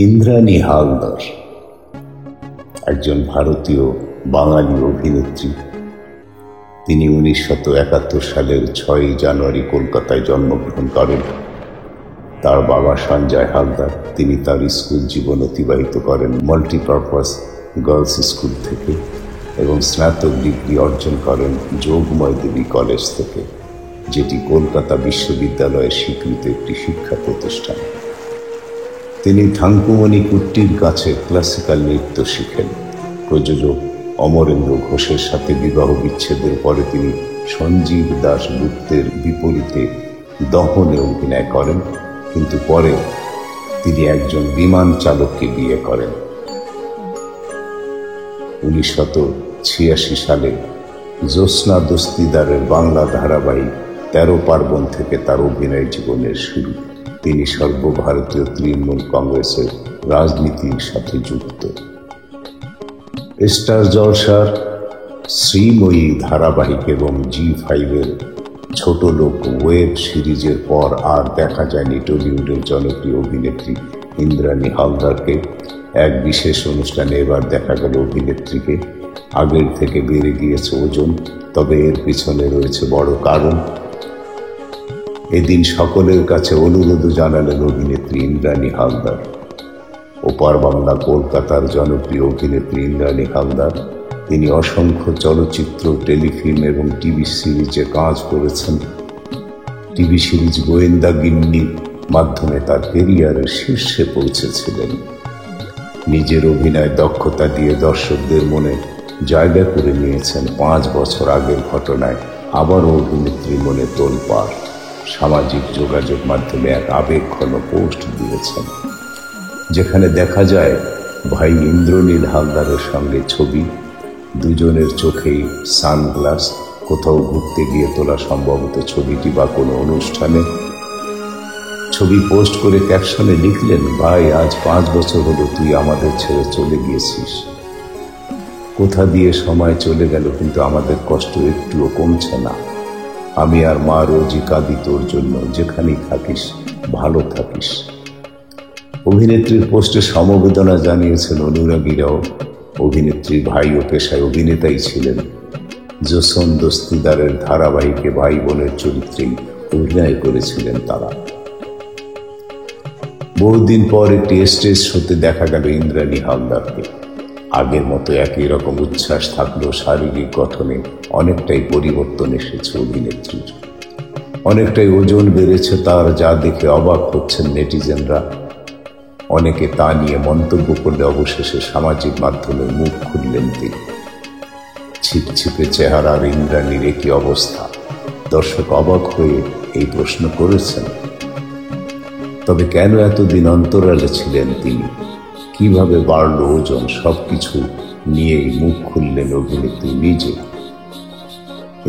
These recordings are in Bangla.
ইন্দ্রাণী হালদার একজন ভারতীয় বাঙালি অভিনেত্রী। তিনি 1971 সালের 6 জানুয়ারি কলকাতায় জন্মগ্রহণ করেন। তার বাবা সঞ্জয় হালদার। তিনি তার স্কুল জীবন অতিবাহিত করেন মাল্টিপারপাস গার্লস স্কুল থেকে এবং স্নাতক ডিগ্রি অর্জন করেন যোগময় দেবী কলেজ থেকে, যেটি কলকাতা বিশ্ববিদ্যালয়ের স্বীকৃত একটি শিক্ষা প্রতিষ্ঠান। তিনি থাঙ্কুমণি কুট্টির কাছে ক্লাসিক্যাল নৃত্য শিখেন। প্রযোজক অমরেন্দ্র ঘোষের সাথে বিবাহ বিচ্ছেদের পরে তিনি সঞ্জীব দাস গুপ্তের বিপরীতে দহনে অভিনয় করেন, কিন্তু পরে তিনি একজন বিমান চালককে বিয়ে করেন। 1986 সালে জ্যোৎস্না দস্তিদারের বাংলা ধারাবাহিক 13 পার্বণ থেকে তার অভিনয় জীবনের শুরু। তিনি সর্বভারতীয় তৃণমূল কংগ্রেসের রাজনীতির সাথে যুক্ত। স্টার জলসার শ্রীময়ী ধারাবাহিক এবং জি5-এর ছোট লোক ওয়েব সিরিজের পর আর দেখা যায়নি টলিউডের জনপ্রিয় অভিনেত্রী ইন্দ্রাণী হালদারকে। এক বিশেষ অনুষ্ঠানে এবার দেখা গেল অভিনেত্রীকে। আগের থেকে বেড়ে গিয়েছে ওজন, তবে এর পিছনে রয়েছে বড় কারণ। এদিন সকলের কাছে অনুরোধ জানালেন অভিনেত্রী ইন্দ্রাণী হালদার। ওপার বাংলা কলকাতার জনপ্রিয় অভিনেত্রী ইন্দ্রাণী হালদার। তিনি অসংখ্য চলচ্চিত্র, টেলিফিল্ম এবং টিভি সিরিজে কাজ করেছেন। টিভি সিরিজ গোয়েন্দা গিন্নির মাধ্যমে তার ক্যারিয়ারের শীর্ষে পৌঁছেছিলেন। নিজের অভিনয় দক্ষতা দিয়ে দর্শকদের মনে জায়গা করে নিয়েছেন। 5 বছর আগের ঘটনায় আবারও অভিনেত্রীর মনে তোলপাড়। সামাজিক যোগাযোগ মাধ্যমে এক আবেগঘন পোস্ট দিয়েছেন, যেখানে দেখা যায় ভাই ইন্দ্রনীল হালদারের সঙ্গে ছবি। দুজনের চোখেই সানগ্লাস। কোথাও ঘুরতে গিয়ে তোলা সম্ভবত ছবিটি, বা কোনো অনুষ্ঠানে। ছবি পোস্ট করে ক্যাপশনে লিখলেন, ভাই আজ 5 বছর হলো তুই আমাদের ছেড়ে চলে গিয়েছিস। কোথা দিয়ে সময় চলে গেল, কিন্তু আমাদের কষ্ট একটুও কমছে না। আমি আর মা রোজই কাঁদি তোর জন্য, যেখানেই থাকিস ভালো থাকিস। অভিনেত্রীর পোস্টে সমবেদনা জানিয়েছেন অনুরাগীরাও। অভিনেত্রীর ভাইও পেশায় অভিনেতাই ছিলেন। জ্যোৎস্না দস্তিদারের ধারাবাহিকে ভাই বোনের চরিত্রেই অভিনয় করেছিলেন তারা। বহুদিন পর একটি স্টেজ শোতে দেখা গেল ইন্দ্রাণী হালদারকে। আগের মতো একই রকম উচ্ছ্বাস থাকলেও শারীরিক গঠনে অনেকটাই পরিবর্তন এসেছে অভিনেত্রীর। অনেকটাই ওজন বেড়েছে তার, যা দেখে অবাক হচ্ছেন নেটিজেনরা। অনেকে তা নিয়ে মন্তব্য করলে অবশেষে সামাজিক মাধ্যমে মুখ খুললেন তিনি। ছিপছিপে চেহারার ইন্দ্রাণীর একই অবস্থা। দর্শক অবাক হয়ে এই প্রশ্ন করেছেন, তবে কেন এতদিন অন্তরালে ছিলেন তিনি? কিভাবে বাড়ল ওজন? সবকিছু নিয়েই মুখ খুললেন অভিনেত্রী নিজে।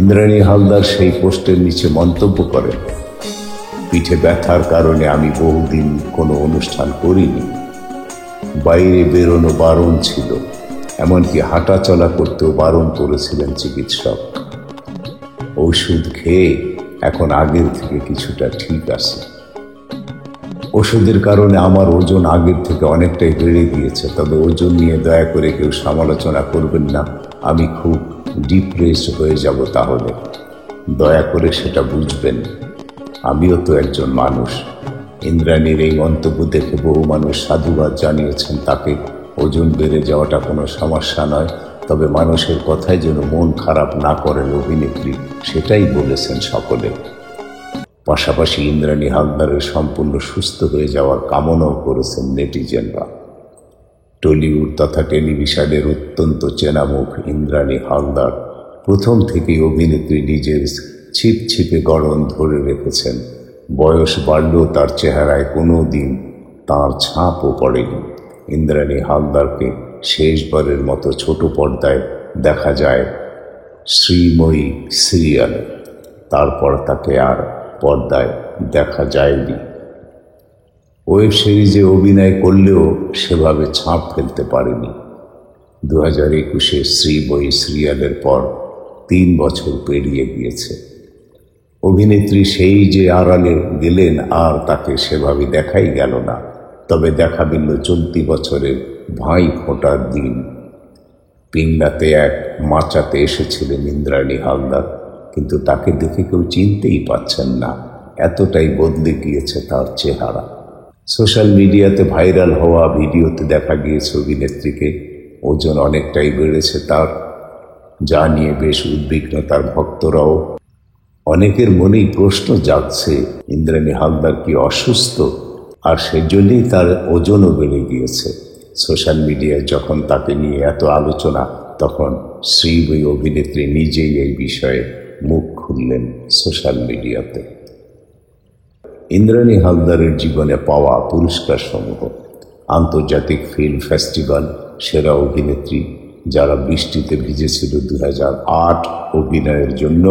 ইন্দ্রাণী হালদার সেই পোস্টের নিচে মন্তব্য করেন, পিঠে ব্যথার কারণে আমি বহুদিন কোনো অনুষ্ঠান করিনি। বাইরে বেরোনো বারণ ছিল, এমনকি হাঁটা চলা করতেও বারণ করেছিলেন চিকিৎসক। ওষুধ খেয়ে এখন আগের থেকে কিছুটা ঠিক আছে। ওষুধের কারণে আমার ওজন আগের থেকে অনেকটাই বেড়ে গিয়েছে, তবে ওজন নিয়ে দয়া করে কেউ সমালোচনা করবেন না। আমি খুব ডিপ্রেসড হয়ে যাব তাহলে। দয়া করে সেটা বুঝবেন, আমিও তো একজন মানুষ। ইন্দ্রাণীর এই মন্তব্য দেখে বহু মানুষ সাধুবাদ জানিয়েছেন তাকে। ওজন বেড়ে যাওয়াটা কোনো সমস্যা নয়, তবে মানুষের কথায় যেন মন খারাপ না করেন অভিনেত্রী, সেটাই বলেছেন সকলে। পাশাপাশি ইন্দ্রাণী হালদারের সম্পূর্ণ সুস্থ হয়ে যাওয়ার কামনাও করেছেন নেটিজেনরা। টলিউড তথা টেলিভিশনের অত্যন্ত চেনা মুখ ইন্দ্রাণী হালদার প্রথম থেকেই অভিনেত্রী নিজের ছিপছিপে গড়ন ধরে রেখেছেন। বয়স বাড়লেও তার চেহারায় কোনো দিন তাঁর ছাপও পড়েনি। ইন্দ্রাণী হালদারকে শেষবারের মতো ছোট পর্দায় দেখা যায় শ্রীময়ী সিরিয়ালে। তারপর তাকে আর পর্দায় দেখা যায়নি। ওয়েব সিরিজে অভিনয় করলেও সেভাবে ছাপ ফেলতে পারেনি। 2021-এ শ্রীময়ী সিরিয়ালের পর 3 বছর পেরিয়ে গিয়েছে। অভিনেত্রী সেই যে আড়ালে গেলেন, আর তাকে সেভাবে দেখাই গেল না। তবে দেখা মিলল চলতি বছরের ভাই ফোঁটার দিন। পিংলাতে এক মাচাতে এসেছিলেন ইন্দ্রাণী হালদার, কিন্তু তাকে দেখে কেউ চিনতেই পাচ্ছেন না, এতটাই বদলে গিয়েছে তার চেহারা। সোশ্যাল মিডিয়াতে ভাইরাল হওয়া ভিডিওতে দেখা গিয়েছে অভিনেত্রীকে ওজন অনেকটাই বেড়েছে তার, যা নিয়ে বেশ উদ্বিগ্ন তার ভক্তরাও। অনেকের মনেই প্রশ্ন জাগছে, ইন্দ্রাণী হালদার কি অসুস্থ, আর সেজন্যই তার ওজনও বেড়ে গিয়েছে। সোশ্যাল মিডিয়ায় যখন তাকে নিয়ে এত আলোচনা, তখন শ্রীবই অভিনেত্রী নিজেই এই বিষয়ে মুখ খুললেন সোশ্যাল মিডিয়াতে। ইন্দ্রাণী হালদারের জীবনে পাওয়া পুরস্কার সমূহ: আন্তর্জাতিক ফিল্ম ফেস্টিভ্যাল সেরা অভিনেত্রী যারা বৃষ্টিতে ভিজেছিল 2008 অভিনয়ের জন্য,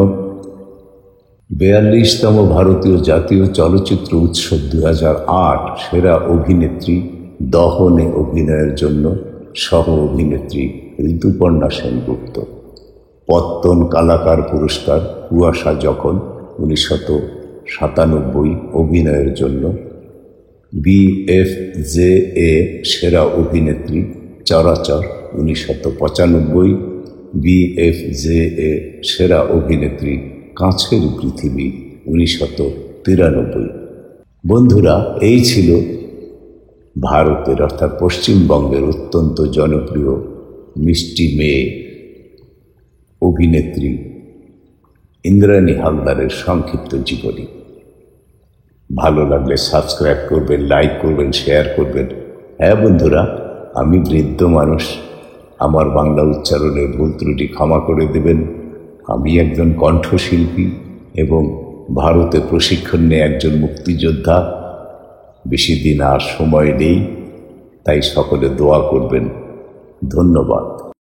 42তম ভারতীয় জাতীয় চলচ্চিত্র উৎসব 2008 সেরা অভিনেত্রী দহনে অভিনয়ের জন্য সহ অভিনেত্রী ঋতুপর্ণা সেনগুপ্ত, পত্তন কালাকার পুরস্কার কুয়াশা যখন 1997 অভিনয়ের জন্য, BFJA সেরা অভিনেত্রী চরাচর 1995, BFJA সেরা অভিনেত্রী কাছের পৃথিবী 1993। বন্ধুরা, এই ছিল ভারতের অর্থাৎ পশ্চিমবঙ্গের অত্যন্ত জনপ্রিয় মিষ্টি মেয়ে অভিনেত্রী ইন্দ্রাণী হালদারের সংক্ষিপ্ত জীবনী। ভালো লাগলে সাবস্ক্রাইব করবেন, লাইক করবেন, শেয়ার করবেন। হ্যাঁ বন্ধুরা, আমি বৃদ্ধ মানুষ, আমার বাংলা উচ্চারণের ভুল ত্রুটি ক্ষমা করে দেবেন। আমি একজন কণ্ঠশিল্পী এবং ভারতে প্রশিক্ষণ নিয়ে একজন মুক্তিযোদ্ধা। বেশি দিন আর সময় নেই, তাই সকলে দোয়া করবেন। ধন্যবাদ।